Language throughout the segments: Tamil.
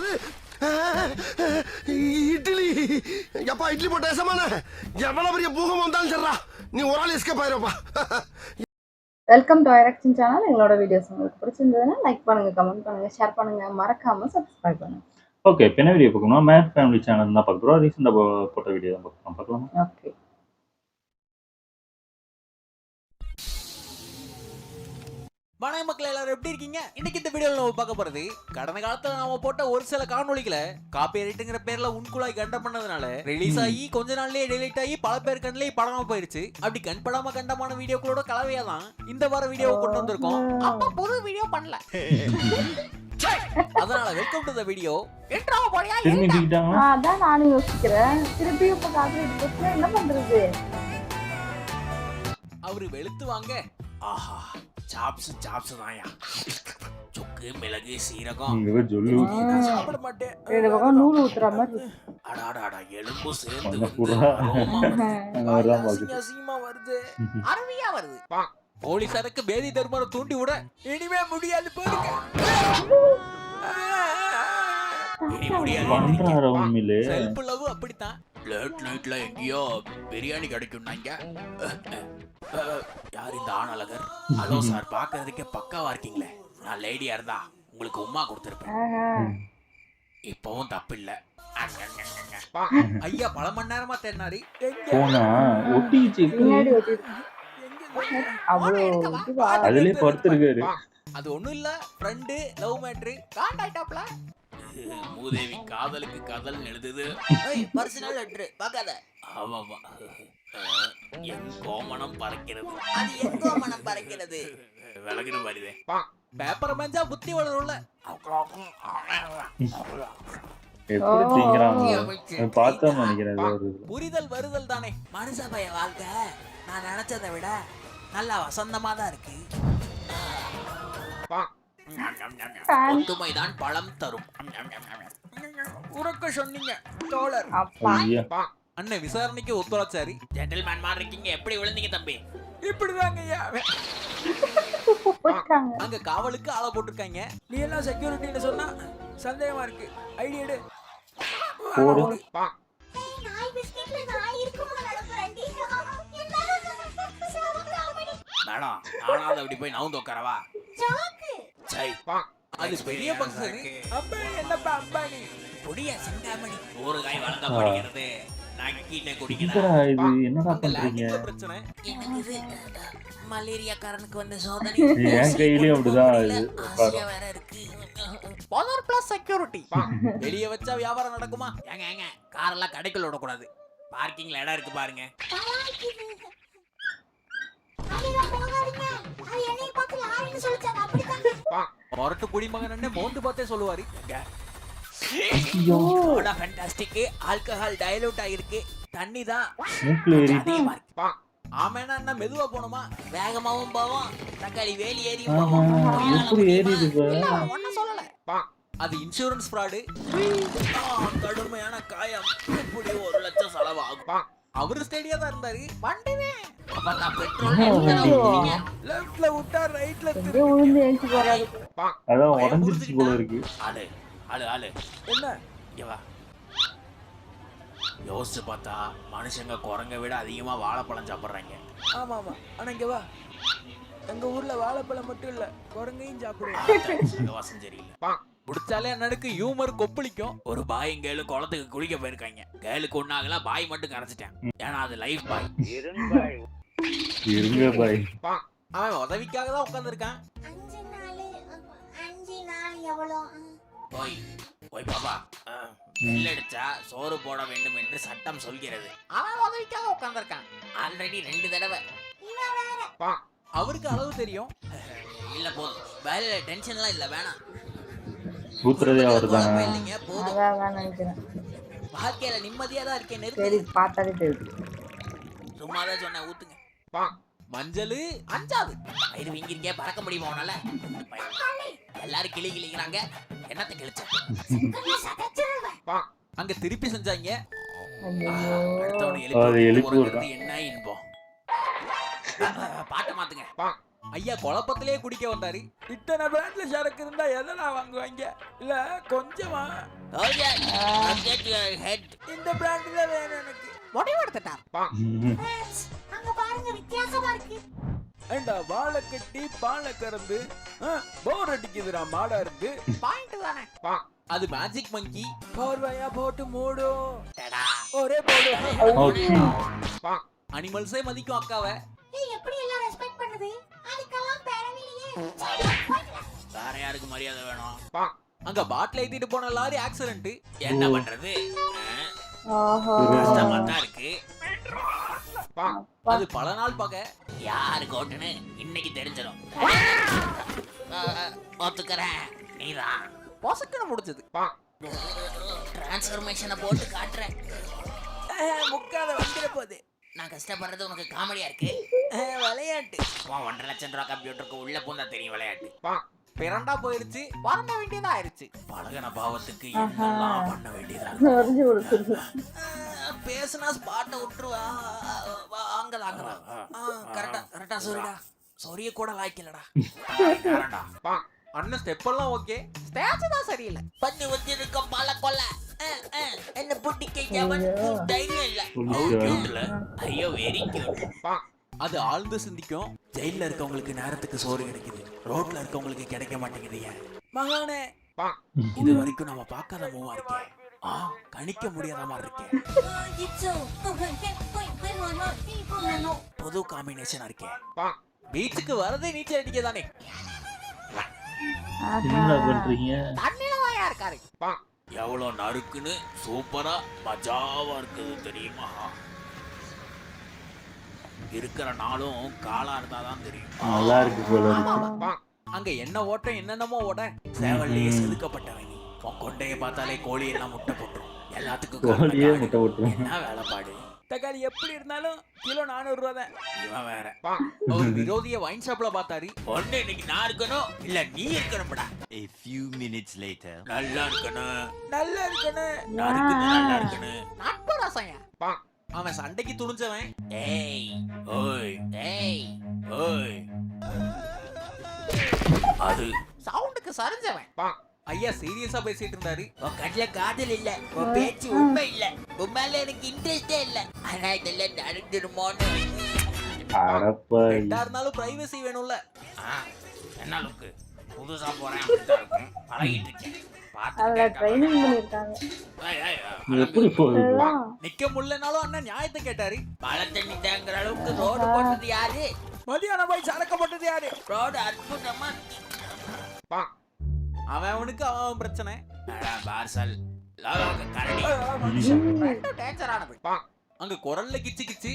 என்னது இட்லி? எப்பா இட்லி போட்ட ஏசமான எவ்வளவு பெரிய பூகம் வந்தாலும் சரிடா, நீ ஒரு ஆள் எஸ்கேப் ஆயிருப்பா. வெல்கம் டு ஐரக்ஷன் சேனல். எங்களோட வீடியோஸ் உங்களுக்கு பிடிச்சிருந்ததுன்னா லைக் பண்ணுங்க, கமெண்ட் பண்ணுங்க, ஷேர் பண்ணுங்க, மறக்காம சப்ஸ்கிரைப் பண்ணுங்க. ஓகே, இப்போ என்ன வீடியோ பார்க்கணும்? மேட் ஃபேமிலி சேனல் தான் பார்க்குறோம். ரீசெண்டாக போட்ட வீடியோ தான் பார்க்கலாம். ஓகே, வணக்க மக்கள், எல்லாரும் எப்படி இருக்கீங்க? இன்னைக்கு இந்த வீடியோல நம்ம பார்க்க போறது கடந்த காலத்துல நாம போட்ட ஒரு சில காணொளிகளை காப்பிரைட்ங்கிற பேர்ல உன்குழாய் கண்டம் பண்ணதுனால ரிலீஸ் ஆகி கொஞ்ச நாள்லயே டெலீட் ஆகி பல பேர் கண்ணிலே படமா போயிருச்சு. அப்படி கண் படாம கண்டமான வீடியோக்களோட கலவையா தான் இந்த வார வீடியோவை கொண்டு வந்திருக்கோம். அப்ப புது வீடியோ பண்ணல, அதனால வெல்கம் டு தி வீடியோ. என்ட்ராவ போறியா? அதான் நானும் யோசிக்கிறேன். திருப்பி இப்ப காப்பிரைட் என்ன பண்றது? அவரு வெளுத்து வாங்க. ஆஹா, சாப்ஸ் தான்யா. சுக்கு, மிளகு, சீரகம் சாப்பிட மாட்டேன். ரெண்டு பக்கம் நூல் ஊத்துற மாதிரி. அடாடாடா, எலும்பு சேர்ந்து அசிங்கமா வருது, அருமையா வருது. போலீசாருக்கு பேதி தர்மரை தூண்டி விட இனிமே முடியாது பாருங்க. செல்ஃப் லவ் அப்படித்தான். லேட் நைட்ல எங்கேயோ பிரியாணி கிடைக்கும்னாங்க. யார் இந்த ஆணழகர்? ஹலோ சார், பாக்குறதுக்கே பக்காவா இருக்கீங்களே. நான் லேடியா இருந்தா உங்களுக்கு உமா கொடுத்துருப்பேன். இப்பவும் தப்பு இல்ல. ஐயா பல மணி நேரமா தேடினாரு. அது ஒண்ணும் இல்ல, ஃப்ரெண்டு லவ் மேட்ரு காண்டாக்டாப்ல. மூதேவி காதலுக்கு காதல் எழுதுது. பர்சனல் லெட்டர் பார்க்காத. ஆமாமா, என் கோமணம் பறக்கிறது. அது என் கோமணம் பறக்கிறது. விலகிடு வருதே. பேப்பர் மஞ்சா புத்தி வளரும்ல. புரிதல் வருதல் தானே மனுஷ பய வாழ்க்கை. நான் நினைச்சதை விட நல்லா வசந்தமா தான் இருக்கு. ஒத்துமைதான் பழம் தரும். உறக்க சொன்னீங்க தோழர். அண்ணன் விசாரணைக்கு ஒத்துழைச்சாரு. ஜென்டில்மேன் மாதிரி இருக்கீங்க. எப்படி விழுந்தீங்க தம்பி? இப்படிதாங்க ஐயா. அங்க காவலுக்கு ஆளை போட்டிருக்காங்க. நீ எல்லாம் செக்யூரிட்டின்னு சொன்னா சந்தேகமா இருக்கு. ஐடி எடு. மேடம், நானாவது அப்படி போய் நவுந்து உட்காரவா? அது பெரிய பங்கு. அம்பானி என்னப்பா அம்பானி? புடிய சிந்தாமணி. ஒரு காய் வளர்ந்த படிக்கிறது. நக்கிட்ட குடிக்கிறது. என்னடா பண்றீங்க? பிரச்சனை எனக்கு மலேரியாக்காரனுக்கு வந்த சோதனை. என் கையிலயும் அப்படிதான் வேற இருக்கு. Power plus security. வெளிய வச்சா வியாபாரம் நடக்குமா? ஏங்க கார் எல்லாம் கடைக்குள்ள விட கூடாது. பார்க்கிங்ல இடம் இருக்கு பாருங்க. மொரட்டு குடிமகன் மோந்து பார்த்தே சொல்லுவாரு. ஃபேண்டாஸ்டிக். ஆல்கஹால் டைலூட் ஆயிருக்கு. தண்ணி தான். ஆமேனா என்ன மெதுவா போணுமா? வேகமாவும் போவோம். தக்காளி வேலி ஏறி போவோம். ஒன்னும் சொல்லல. அது இன்சூரன்ஸ் ஃப்ராடு. கடுமையான காயம். இப்படி 1 லட்சம் செலவாகும். அவரு ஸ்டேடியா தான் இருந்தாரு. வண்டிவே லெஃப்ட்ல விட்டா ரைட்ல உழுந்து ஏஞ்சி போறாரு. அதான் உடைஞ்சிருச்சு போல இருக்கு. ஆளு என்ன இவா? யோசிச்சு பார்த்தா மனுஷங்க குரங்க விட அதிகமா வாழைப்பழம் சாப்பிடுறாங்க. ஆமா, ஆனா இங்க வா, எங்க ஊர்ல வாழைப்பழம் மட்டும் இல்ல, குரங்கையும் சாப்பிடுறாங்க. வாசம் சரியில்லை. முடிச்சாலே அண்ணனுக்கு ஹியூமர் கொப்பளிக்கும். ஒரு பாய் கேளு குளத்துக்கு குளிக்க போயிருக்காங்க. கேளுக்கு ஒண்ணாகல, பாய் மட்டும் கரைச்சிட்டேன். ஏன்னா அது லைஃப் பாய். இருங்க பாய். அவன் உதவிக்காக தான் உட்கார்ந்து இருக்கான். 5 நாள் எவ்வளோ? போய் பாபா, நெல்லடிச்சா சோறு போட வேண்டும் என்று சட்டம் சொல்கிறது. அவன் உதவிக்காக உட்கார்ந்து இருக்கான். ஆல்ரெடி 2 தடவை. அவருக்கு அளவு தெரியும். இல்ல போதும், வேலையில டென்ஷன்லாம் இல்ல, வேணாம். ஊத்துறதே அவர்தான். வாழ்க்கையில நிம்மதியா தான் இருக்கேன். சரி, பார்த்தாலே தெரியுது. சும்மாதான் சொன்ன, ஊத்துங்க. மஞ்சள் அஞ்சாது. இது வீங்கிருக்கே, பறக்க முடியுமா உன்னால? எல்லாரும் கிளிக்கிறாங்க. என்னத்த கிழிச்ச? அங்க திருப்பி செஞ்சாங்க. அடுத்தவனை எழுப்பி என்ன இன்பம். பாட்டை மாத்துங்க. ஐயா குழப்பத்திலே குடிக்க வந்தாரு. இத்தனை பிராண்ட்ல சரக்கு இருந்தா எதனா வாங்குவாங்க? இல்ல கொஞ்சமா இந்த பிராண்ட்ல வேணும் எனக்கு. முடிவு எடுத்துட்டான். அங்க பாருங்க வித்தியாசமா இருக்கு. ஏண்டா வாழை கட்டி பாலை கறந்து போர் அடிக்குதுடா மாடா இருக்கு. பாயிண்ட் தானே. அது மேஜிக் மங்கி. போர்வையா போட்டு மூடும். ஒரே போடு. அனிமல்ஸே மதிக்கும் அக்காவை. ஏய் எப்படி எல்லாம் ரெஸ்பெக்ட் பண்ணுது? அதுக்கெல்லாம் பெறவில்லையே. வேற யாருக்கு மரியாதை வேணும்? அங்க பாட்டில் ஏத்திட்டு போன லாரி ஆக்சிடென்ட். என்ன பண்றது? ஓஹோ. கஷ்டமா தான் இருக்கு. அது பல நாள் பகை. யாருக்கு ஓட்டுன்னு இன்னைக்கு தெரிஞ்சிடும். ஒத்துக்கிறேன், நீதான் பொசக்கன முடிச்சது. டிரான்ஸ்ஃபர்மேஷனை போட்டு காட்டுறேன். முக்காத வந்துட போகுது. நான் கஷ்டப்படுறது உனக்கு காமெடியா இருக்கு. விளையாட்டு 1.5 லட்சம் ரூபா கம்ப்யூட்டருக்கு உள்ள பூந்தா தெரியும் விளையாட்டு. பிறண்டா போயிருச்சு. வரண்ட வேண்டியதா ஆயிருச்சு. பழகின பாவத்துக்கு என்னெல்லாம் பண்ண வேண்டியதா சொரிஞ்சு கொடுத்துருது. பேசுனா ஸ்பாட்டை விட்டுருவா. அங்கதான் கரெக்டா சொல்லுடா. சொரிய கூட லாய்க்கலடா. அண்ணன் ஸ்டெப் எல்லாம் ஓகே. ஸ்டேஜ் தான் சரியில்லை. பண்ணி வச்சிருக்க பல கொல்ல என்ன புட்டிக்க தைரியம் இல்ல. ஐயோ வெரி கியூட். அது ஆழ்ந்து சிந்திக்கும். ஜெயில இருக்கவங்களுக்கு நேரத்துக்கு சோறு கிடைக்குது, ரோட்ல இருக்கவங்களுக்கு கிடைக்க மாட்டேங்குது. ஏன் மகானே, இது வரைக்கும் நம்ம பார்க்காத மூவா இருக்கேன். கணிக்க முடியாத மாதிரி இருக்கேன். புது காம்பினேஷனா இருக்கேன். பீச்சுக்கு வரதே நீச்சல் அடிக்க தானே. என்ன பண்றீங்க? தண்ணில வாயா இருக்காரு. எவ்வளவு நறுக்குன்னு சூப்பரா மஜாவா இருக்குது தெரியுமா? இருக்கிற நாளும் காலா இருந்தாதான் தெரியும். நல்லா இருக்கு போல இருக்கு. அங்க என்ன ஓட்டம் என்னென்னமோ ஓட. சேவல்லையே செதுக்கப்பட்டவன். உன் கொண்டைய பார்த்தாலே கோழி எல்லாம் முட்டை போட்டுரும். எல்லாத்துக்கும் கோழியே முட்டை போட்டுரும். என்ன வேலைப்பாடு. தக்காளி எப்படி இருந்தாலும் கிலோ 400 ரூபா தான். இவன் வேற ஒரு விரோதிய வைன் ஷாப்ல பார்த்தாரு. ஒண்ணு இன்னைக்கு நான் இருக்கணும் இல்ல நீ இருக்கணும்டா. A few minutes later. நல்லா இருக்கணும். நல்லா இருக்கணும். நல்லா இருக்கணும். நட்பு ரசையா. அவன் சண்டைக்கு துணிஞ்சவன். ஏய் ஓய் ஏய் ஓய். அது சவுண்டுக்கு சரிஞ்சவன். ஐயா சீரியஸா பேசிட்டு இருந்தாரு. உன் கண்ணுல காதல் இல்ல, உன் பேச்சு உண்மை இல்ல, உன் மேல எனக்கு இன்ட்ரெஸ்டே இல்ல. ஆனா இதெல்லாம் நடந்துருமோன்னு. அடப்பாவி. எதா இருந்தாலும் பிரைவசி வேணும்ல. என்ன லுக்கு புதுசா போறேன் அப்படிதான் இருக்கும். பழகிட்டு இருக்கேன். அதுல ட்ரைனிங் பண்ணிருக்காங்க. இது எப்படி போகுது? நிக்க முடியலனாலும் அண்ணன் நியாயத்தை கேட்டாரு. மழை தண்ணி தேங்குற அளவுக்கு ரோடு போட்டது யாரு? மதியானம் போய் சரக்கப்பட்டது யாரு? ரோடு அற்புதமா. அவனுக்கு அவன் பிரச்சனை. பார்சல் கரடி டேஞ்சரானது. அங்க குரல்ல கிச்சு கிச்சு.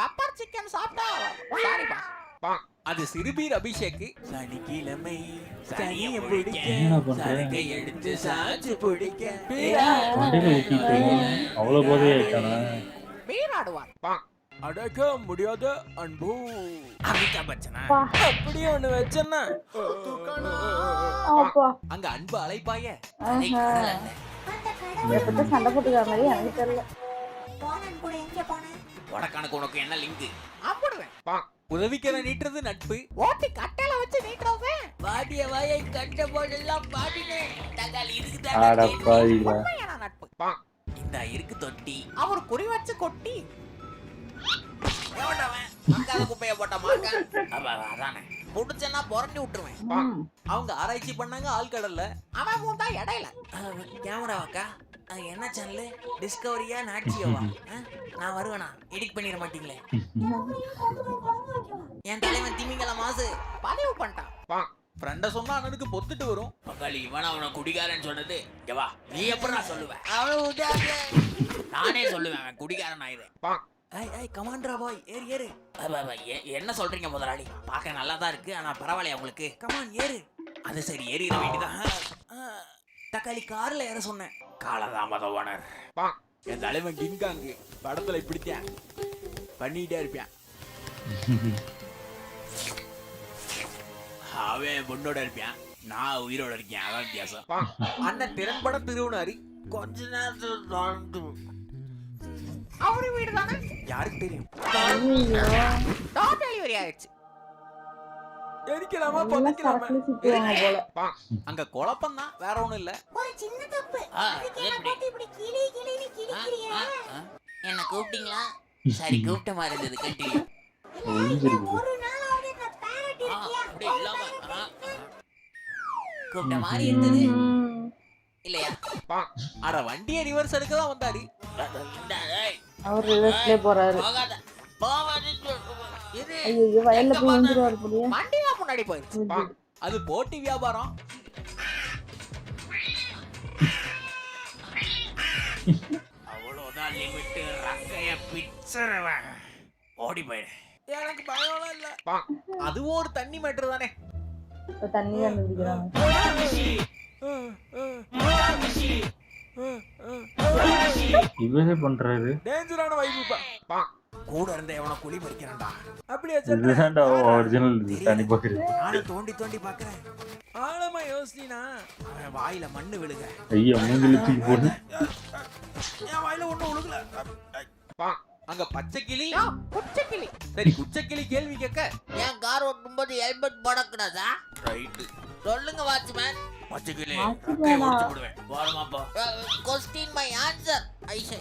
பெப்பர் சிக்கன் சாப்பிட்டா சாரிப்பா. அது சிறுபீர் அபிஷேக். சனிக்கிழமை சனியை பிடிக்க, என்ன பண்ற? சரக்கை எடுத்து சாச்சு பிடிக்க மண்டையில ஊத்திட்டு அவ்வளவு போதே ஆயிட்டானா? வீராடுவார். அடக்க முடியாத அன்பு. அமிதாப் பச்சனா அப்படியே ஒண்ணு வச்சேன்னா அப்பா. அங்க அன்பு அலைப்பாய. அந்த எப்ப சண்டை போட்டுக்கிற மாதிரி எனக்கு தெரியல. போனன் கூட எங்க போனேன்? உனக்கு உனக்கு என்ன லிங்க்? அம்படுவேன். உதவிக்கிற நீட்டுறது நட்பு. ஓட்டி கட்டையில வச்சு நீட்டுறது. பாடிய வாயை கட்ட போதெல்லாம் பாடினேன். தகால் இதுக்கு அடப்பாவிகளா. உண்மையான நட்பு. இந்த இருக்கு தொட்டி. அவர் குறி வச்சு கொட்டி. எவன்டவன் மக்காத குப்பைய போட்ட மாக்க. அதானே புடிச்சனா புரண்டி விட்டுருவேன். அவங்க ஆராய்ச்சி பண்ணாங்க ஆழ்கடல்ல. அவன் மூந்தா இடையில. கேமரா வாக்கா. என்ன சேனல்? டிஸ்கவரியா நாட்சியோவா? நான் வருவேனா? எடிட் பண்ணிட மாட்டீங்களே? என் தலைவன் திமிங்கல மாசு பதிவு பண்ணிட்டான். ஃப்ரெண்ட சொன்னா அண்ணனுக்கு பொத்துட்டு வரும். மக்காளி இவன் அவனை குடிகாரன் சொன்னது ஜவா நீ எப்படி நான் சொல்லுவேன்? நானே சொல்லுவேன் அவன் குடிகாரன் ஆயிடுவேன். ஏய் கமாண்டரா பாய் ஏறு ஏறு. என்ன சொல்றீங்க முதலாளி? பார்க்க நல்லா தான் இருக்கு, ஆனா பரவாயில்லையா உங்களுக்கு? கமான் ஏறு. அது சரி ஏறிட வேண்டியதான். தக்காளி கார்ல ஏற சொன்னேன். காலதாமத ஓனர். என் தலைவன் கிங்காங்கு படத்துல இப்படித்தான் பண்ணிட்டே இருப்பேன். அவன் பொண்ணோட இருப்பான், நான் உயிரோட இருக்கேன். அதான் வித்தியாசம். அண்ணன் திறன்பட திருவுனாரி. கொஞ்ச நேரத்தில் அவரு வீடு தானே? யாருக்கு தெரியும்? டோர் டெலிவரி ஆயிடுச்சு. எரிக்கலாமா எல்லாம் பத்திக்கலாமா? சரக்குல சுத்துவாங்க போல. அங்க குழப்பம் தான், வேற ஒண்ணும் இல்ல. ஒரு சின்ன தப்பு ஆ, அதுக்கெல்லாம் எப்படி? போட்டு இப்படி கிளி கிளின்னு கிழிக்கிறியே. என்ன கூப்பிட்டீங்களா? சரி, கூப்பிட்ட மாதிரி இருந்தது. கண்டினியூ. ஒளிஞ்சிருக்கு. ஒரு நாளாவது இந்த பேரட் இருக்கியா? அப்படி இல்லாம கூப்பிட்ட மாதிரி இருந்தது ம். இல்லையா? அட வண்டியை ரிவர்ஸ் எடுக்க தான் வந்தாரு. ஏய், அவர் ரிவர்ஸ்லயே போறாரு. போகாத போகாத. இது ஐயோ வயல்ல போய் விழுந்துருவாரு போலியே. வண்டி தான் முன்னாடி போயிடுச்சு. அது போட்டி வியாபாரம். அவ்வளவுதான் லிமிட். ரக்கைய பிச்சறவன் ஓடி போயிடு. எனக்கு பயம்லாம் இல்ல. அதுவும் ஒரு தண்ணி மேட்டர் தானே. இப்ப தண்ணி கண்டுபிடிக்கிறாங்க. இவரே பண்றாரு. டேஞ்சரான வைப்புப்பா. கூட இருந்த எவன குழி பறிக்கிறான்டா. அப்படியே இதுதான்டா ஒரிஜினல் தண்ணி பாக்குறது. நானும் தோண்டி தோண்டி பாக்குறேன். ஆழமா யோசினா அவன் வாயில மண்ணு விழுக. ஐயா மூஞ்சில தூக்கி போடு. என் வாயில ஒண்ணும் விழுகல. அங்க பச்சை கிளி. குச்சக்கிளி. சரி குச்சை கிளி கேள்வி கேட்க. என் கார் ஓட்டும்போது ஹெல்மெட் போடக்கூடாதா? ரைட். சொல்லுங்க வாட்ச்மேன். பச்சைக்கிளி வாட்ச்மேனா? உடைச்சு போடுவேன். வாரமா பா. Question my answer. I say.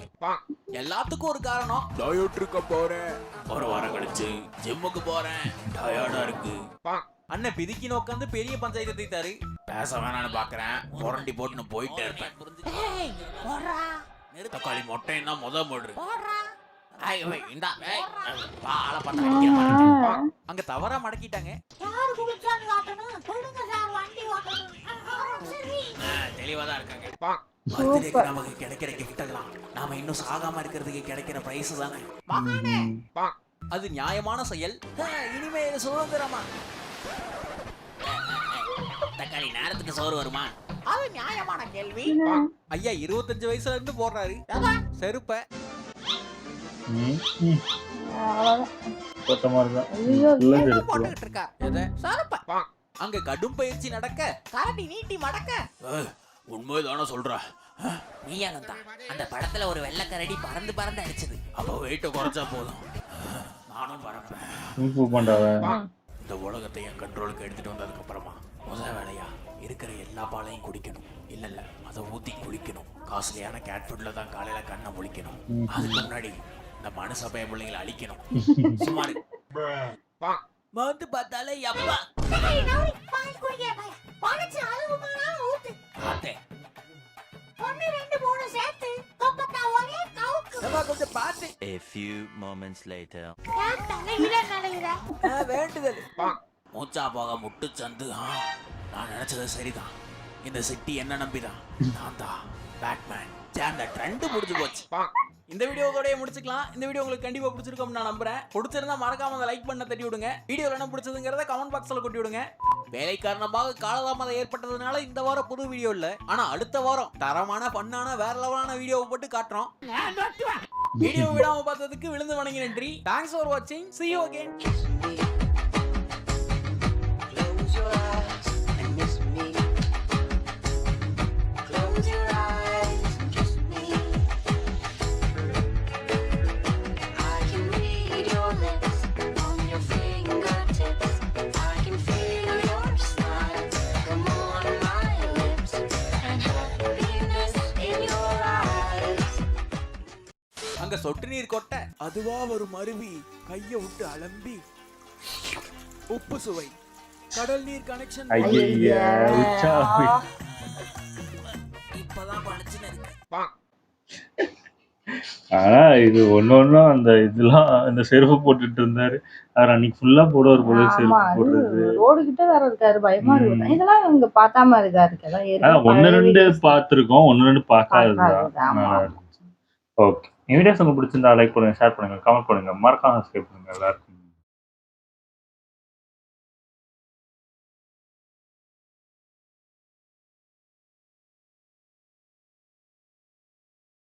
எல்லாத்துக்கும் ஒரு காரணம். டயட் இருக்க போறேன். ஒரு வாரம் கழிச்சு ஜிம்முக்கு போறேன். டயர்டா இருக்கு. அண்ணன் பிதிக்கின உட்காந்து பெரிய பஞ்சாயத்து தீத்தாரு. பேச வேணான்னு பாக்குறேன். புரண்டி போட்டுன்னு போயிட்டே இருப்பேன். ஏய், போடுறா. தக்காளி மொட்டைன்னா முத போடுற. போடுறா. ஐ வை இந்தா. ஏய், பால பார்த்தா அடிக்கிறேன். ஆ. அங்க தவறா மடக்கிட்டாங்க. யாரு குளிச்சான்னு காட்டணும். சொல்லுங்க சார் வண்டி ஓட்டணும். சரி. தெளிவா தான் இருக்காங்க. சூப்பர். பர்த்டேக்கு நமக்கு கிடைக்கிற gift எல்லாம் நாம இன்னும் சாகாம இருக்கிறதுக்கு கிடைக்கிற பிரைஸ் தானே. அது நியாயமான செயல். இனிமே இது சுதந்திரமா? தக்காளி நேரத்துக்கு சோறு வருமா? அது நியாயமான கேள்வி. ஐயா 25 வயசுல இருந்து போடுறாரு செருப்ப. அவ்வளவுதான். போட்ட மாதிரி தான். ஐயோ ஃபுல்லா என்ன எடுத்துருவோம். போட்டுக்கிட்டு இருக்கா? எதை? சரப்ப. அங்க கடும் பயிற்சி நடக்க. கரடி நீட்டி மடக்க. உண்மைதானே சொல்ற. நீயாலும் தான். அந்த படத்துல ஒரு வெள்ளை கரடி பறந்து பறந்து அடிச்சது. அப்ப வெயிட்ட குறைச்சா போதும். நானும் பறப்பேன். இம்ப்ரூவ் பண்றாவ. இந்த உலகத்தை என் கண்ட்ரோலுக்கு எடுத்துட்டு வந்ததுக்கு அப்புறமா முதல் வேலையா இருக்கிற எல்லா பாலையும் குடிக்கணும். இல்ல அதை ஊத்தி குளிக்கணும். காஸ்ட்லியான கேட் ஃபுட்ல தான் காலையில கண்ணை முழிக்கணும். அதுக்கு முன்னாடி இந்த மனுஷ பய பிள்ளைங்களை அழிக்கணும். சுமாரு வந்து பார்த்தாலே அப்பா ஏய், நவுரி, பால் குடிக்கிற பையன். பழச்சு அழுகுமானா ஊத்து. பார்த்தேன். 1 2 3 சேர்த்து தொப்பத்தா ஒரே கவுக்கு. கொஞ்சம் பார்த்து. A few moments later. ஏன் தலையில நடையிற? வேண்டுதல். மூச்சா போக முட்டு சந்து. நான் நினைச்சது சரிதான். இந்த சிட்டி என்ன நம்பிதான். நான் தான் பேட்மேன். அந்த ட்ரெண்ட் முடிஞ்சு போச்சு. இந்த வீடியோவோடய முடிச்சுக்கலாம். இந்த வீடியோ உங்களுக்கு கண்டிப்பா பிடிச்சிருக்கும் நான் நம்புறேன். பிடிச்சிருந்தா மறக்காம அந்த லைக் பண்ண தட்டி விடுங்க. வீடியோல என்ன பிடிச்சதுங்கிறத கமெண்ட் பாக்ஸ்ல கொட்டி விடுங்க. வேலை காரணமாக காலதாமதம் ஏற்பட்டதுனால இந்த வாரம் புது வீடியோ இல்ல. ஆனா அடுத்த வாரம் தரமான பண்ணான வேற லெவலான வீடியோவை போட்டு காட்டுறோம். வீடியோ விடாம பார்த்ததுக்கு விழுந்து வணங்கி நன்றி. தேங்க்ஸ் ஃபார் வாட்சிங். See you again. Close your eyes and miss me. Close your eyes and kiss me. I can read your lips on your fingertips. I can feel your smile come on my lips and happiness in your eyes. அங்க சொட்டு நீர் கொட்ட அதுவா ஒரு மருவி கைய விட்டு அலம்பி உப்பு சுவை கடல் நீர் கனெக்ஷன். ஐயா உச்சாவி. இப்பதான் பழிச்சுன்னு இருக்கு. ஆனா இது ஒன்னொன்னும் அந்த இதெல்லாம் இந்த செருப்பு போட்டுட்டு இருந்தாரு. அவர் அன்னைக்கு ஃபுல்லா போடுவார் போல ஆமா, செருப்பு அது போடுறது. ரோடு கிட்ட வேற இருக்காரு, பயமா இருக்கு. இதெல்லாம் இவங்க பார்த்தாம இருக்காரு. இதெல்லாம் அதான் ஏற்கனவே ஒன்னு பழைய ரெண்டு videos பார்த்திருக்கோம். ஒன்னு ரெண்டு பார்க்காததுதான். பார்க்காதது, ஆமா. நல்லா இருந்துச்சு. ஓகே, இந்த வீடியோஸ் உங்களுக்கு பிடிச்சிருந்தா லைக் பண்ணுங்க, ஷேர் பண்ணுங்க, கமெண்ட் பண்ணுங்க, மறக்காம சப்ஸ்கிரைப் பண்ணுங்க எல்லாருக்கும்.